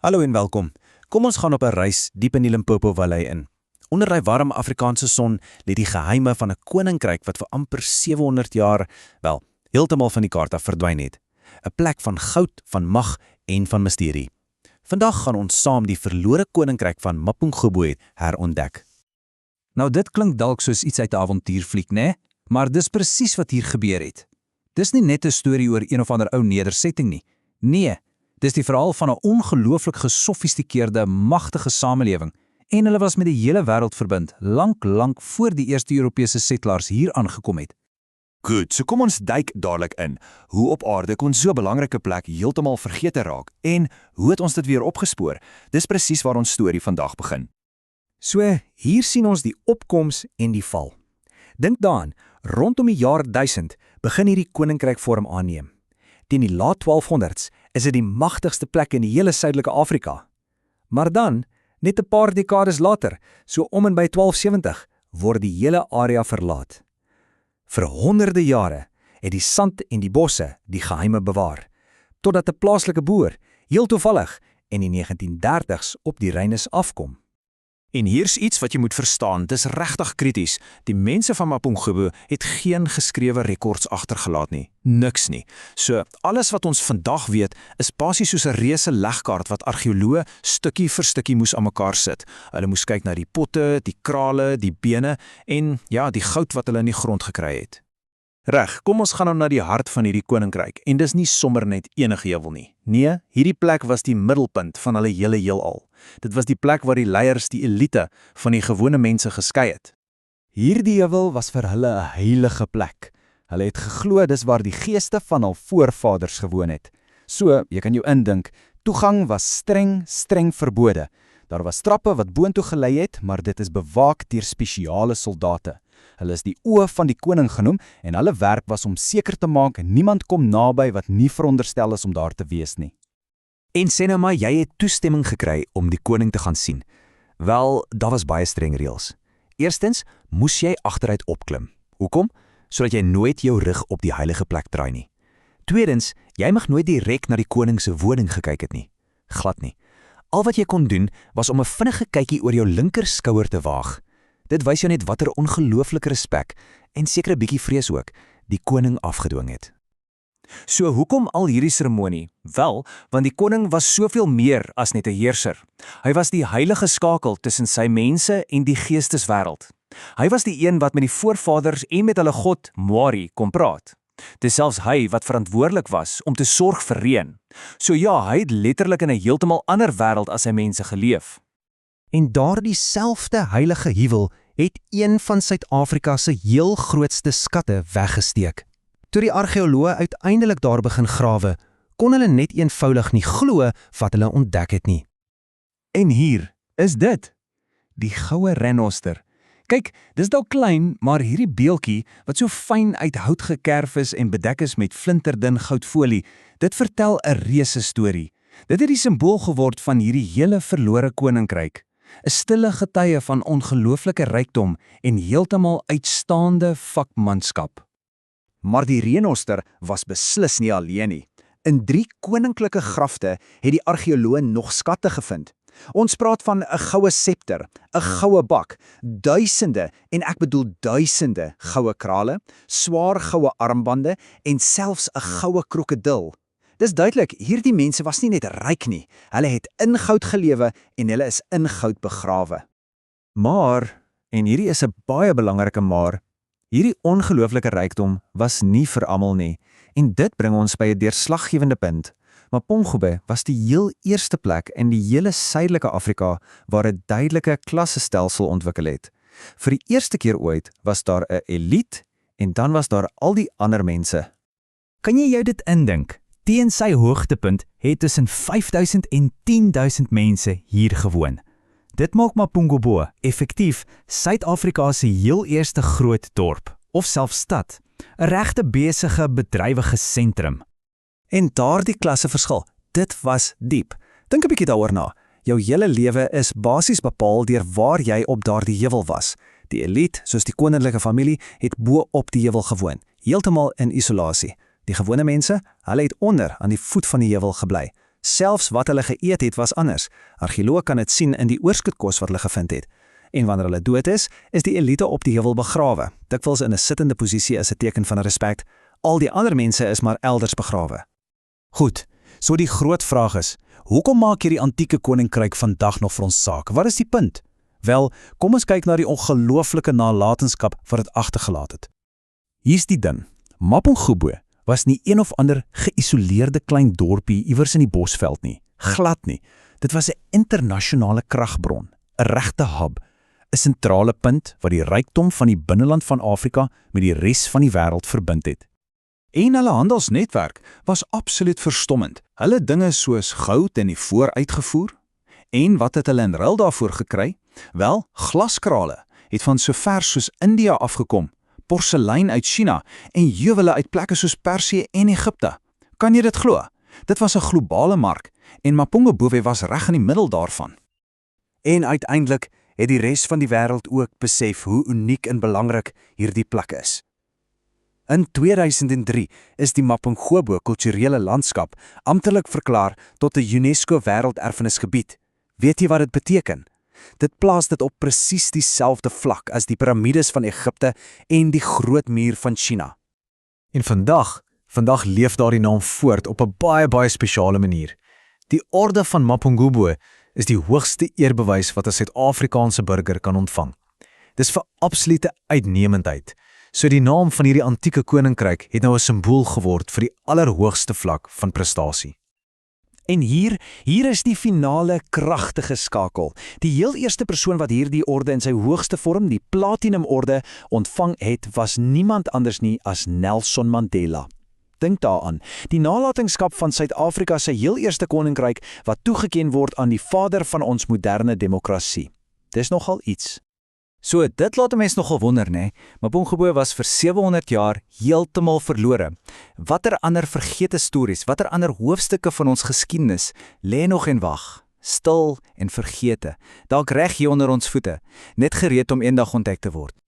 Hallo en welkom. Kom ons gaan op 'n reis diep in die Limpopo-vallei in. Onder die warm Afrikaanse son lê die geheime van 'n koninkryk wat vir amper 700 jaar, heeltemal van die kaart af verdwyn het. 'n Plek van goud, van mag en van misterie. Vandag gaan ons saam die verlore koninkryk van Mapungubwe herontdek. Nou dit klink dalk soos iets uit 'n avontuurfliek, né? Maar dis presies wat hier gebeur het. Dis nie net 'n storie oor een of ander ou nedersetting nie. Nee, dis die verhaal van 'n ongelooflik gesofistikeerde, magtige samelewing. En hulle was met die hele wêreld verbind, lank voor die eerste Europese settlers hier aangekom het. Goed, so kom ons duik dadelik in. Hoe op aarde kon so 'n belangrike plek heeltemal vergete raak en hoe het ons dit weer opgespoor? Dis presies waar ons storie vandag begin. So, hier sien ons die opkoms en die val. Dink daaraan, rondom die jaar 1000 begin hierdie koninkryk vorm aanneem. Teen die laat 1200s is dit die magtigste plek in die hele suidelike Afrika. Maar dan, net 'n paar dekades later, so om en by 1270, word die hele area verlaat. Vir honderde jare het die sand en die bosse die geheime bewaar, totdat 'n plaaslike boer, heel toevallig, in die 1930s op die Rhynus afkom. En hier's iets wat jy moet verstaan, dis regtig krities. Die mense van Mapungubwe het geen geskrewe rekords agtergelaat nie. Niks nie. So, alles wat ons vandag weet, is basies soos 'n reuse legkaart wat argeoloë stukkie vir stukkie moes aan mekaar sit. Hulle moes kyk na die potte, die krale, die bene en die goud wat hulle in die grond gekry het. Reg, kom ons gaan nou na die hart van hierdie koninkryk en dis nie sommer net enige heuwel nie. Nee, hierdie plek was die middelpunt van hulle hele heelal. Dit was die plek waar die leiers die elite van die gewone mense geskei het. Hierdie heuwel was vir hulle 'n heilige plek. Hulle het geglo dis waar die geeste van hul voorvaders gewoon het. So, jy kan jou indink, toegang was streng verbode. Daar was trappe wat boontoe gelei het, maar dit is bewaak deur spesiale soldate. Hulle is die oë van die koning genoem en hulle werk was om seker te maak niemand kom naby wat nie veronderstel is om daar te wees nie. En sê nou maar, jy het toestemming gekry om die koning te gaan sien. Wel, daar was baie streng reëls. Eerstens, moes jy agteruit opklim. Hoekom? Sodat jy nooit jou rug op die heilige plek draai nie. Tweedens, jy mag nooit direk na die koning se woning gekyk het nie. Glad nie. Al wat jy kon doen, was om 'n vinnige kykie oor jou linker skouer te waag. Dit wys jou net watter ongelooflike respek en seker 'n bietjie vrees ook die koning afgedwing het. So hoekom al hierdie seremonie? Wel, want die koning was soveel meer as net 'n heerser. Hy was die heilige skakel tussen sy mense en die geesteswêreld. Hy was die een wat met die voorvaders en met hulle god Mwari kon praat. Dis selfs hy wat verantwoordelik was om te sorg vir reën. So ja, hy het letterlik in 'n heeltemal ander wêreld as sy mense geleef. En daardie selfde heilige huwel het een van Suid-Afrika se heel grootste skatte weggesteek. Toe die argeoloë uiteindelik daar begin grawe, kon hulle net eenvoudig nie glo wat hulle ontdek het nie. En hier is dit, die goue renoster. Kyk, dis dalk klein, maar hierdie beeltjie wat so fyn uit hout gekerf is en bedek is met flinterdun goudfolie, dit vertel 'n reuse storie. Dit het die simbool geword van hierdie hele verlore koninkryk. 'n Stille getuie van ongelooflike rykdom en heeltemal uitstaande vakmanskap. Maar die renoster was beslis nie alleen nie. In 3 koninklike grafte het die argeoloë nog skatte gevind. Ons praat van 'n goue septer, 'n goue bak, duisende, en ek bedoel duisende goue krale, swaar goue armbande en selfs 'n goue krokodil. Dis duidelik, hierdie mense was nie net ryk nie, hulle het in goud gelewe en hulle is in goud begrawe. Maar, en hierdie is 'n baie belangrike maar, hierdie ongelooflike rykdom was nie vir almal nie, en dit bring ons by 'n deurslaggewende punt. Mapungubwe was die heel eerste plek in die hele suidelike Afrika waar 'n duidelike klassestelsel ontwikkel het. Vir die eerste keer ooit was daar 'n elite en dan was daar al die ander mense. Kan jy jou dit indink? Teen sy hoogtepunt het tussen 5000 en 10.000 mense hier gewoon. Dit maak Mapungubwe effektief Suid-Afrika se heel eerste groot dorp, of selfs stad, 'n regte besige bedrywige sentrum. En daardie klasseverskil, dit was diep. Dink 'n bietjie daaroor na. Jou hele lewe is basies bepaal deur waar jy op daardie heuwel was. Die elite, soos die koninklike familie, het bo op die heuwel gewoon, heeltemal in isolasie. Die gewone mense, hulle het onder aan die voet van die heuwel gebly. Selfs wat hulle geëet het was anders. Argeoloë kan dit sien in die oorskotkos wat hulle gevind het. En wanneer hulle dood is die elite op die heuwel begrawe. Dikwels in 'n sittende posisie as 'n teken van respek. Al die ander mense is maar elders begrawe. Goed, so die groot vraag is, hoekom maak hierdie antieke koninkryk vandag nog vir ons saak? Wat is die punt? Wel, kom ons kyk na die ongelooflike nalatenskap wat dit agtergelaat het. Hier's die ding, Mapungubwe was nie een of ander geïsoleerde klein dorpie iewers in die Bosveld nie. Glad nie. Dit was 'n internasionale kragbron, 'n regte hub, 'n sentrale punt wat die rykdom van die binneland van Afrika met die res van die wêreld verbind het. En hulle handelsnetwerk was absoluut verstommend. Hulle dinge soos goud en ivoor uitgevoer. En wat het hulle in ruil daarvoor gekry? Wel, glaskrale het van so ver soos India afgekom, porselein uit China en juwele uit plekke soos Persië en Egipte. Kan jy dit glo? Dit was 'n globale mark en Mapungubwe was reg in die middel daarvan. En uiteindelik het die res van die wêreld ook besef hoe uniek en belangrik hierdie plek is. In 2003 is die Mapungubwe kulturele landskap amptelik verklaar tot 'n UNESCO wêrelderfenisgebied. Weet jy wat dit beteken? Dit plaas dit op presies dieselfde vlak as die piramides van Egipte en die Groot Muur van China. En vandag leef daardie naam voort op 'n baie spesiale manier. Die orde van Mapungubwe is die hoogste eerbewys wat 'n Suid-Afrikaanse burger kan ontvang. Dis vir absolute uitnemendheid. So die naam van hierdie antieke koninkryk het nou 'n simbool geword vir die allerhoogste vlak van prestasie. En hier is die finale kragtige skakel. Die heel eerste persoon wat hierdie orde in sy hoogste vorm, die Platinum Orde, ontvang het, was niemand anders nie as Nelson Mandela. Dink daaraan, die nalatenskap van Suid-Afrika se heel eerste koninkryk wat toegeken word aan die vader van ons moderne demokrasie. Dis nogal iets. So, dit laat 'n mens nogal wonder, né? Mapungubwe was vir 700 jaar heeltemal verlore. Watter ander vergete stories, watter ander hoofstukke van ons geskiedenis lê nog en wag, stil en vergete, dalk reg hier onder ons voete, net gereed om eendag ontdek te word?